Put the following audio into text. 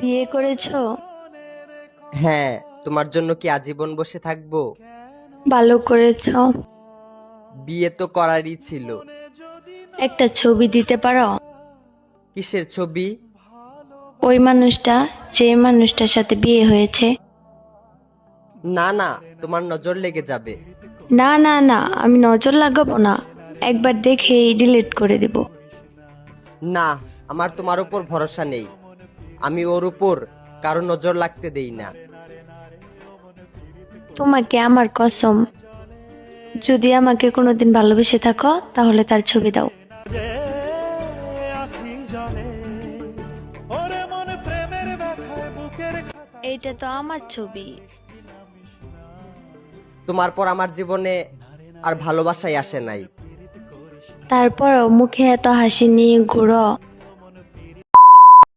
বিয়ে করেছো? হ্যাঁ। তোমার জন্য কি আজীবন বসে থাকবো? ভালো করেছো। বিয়ে তো করারই ছিল। একটা ছবি দিতে পারো? কিসের ছবি? ওই মানুষটা, যে মানুষটার সাথে বিয়ে হয়েছে। না না, তোমার নজর লেগে যাবে। না না না, আমি নজর লাগাবো না, একবার দেখেই ডিলিট করে দেব। না, আমার তোমার উপর ভরসা নেই। আমি ওর উপর কারো নজর লাগতে দেই না। তোমাকে আমার কসম, যদি আমাকে কোনোদিন ভালোবেসে থাকো তাহলে তার ছবি দাও। এইটা তো আমার ছবি। তোমার পর আমার জীবনে আর ভালোবাসাই আসে নাই। তারপরও মুখে এত হাসি নিয়ে ঘুরো।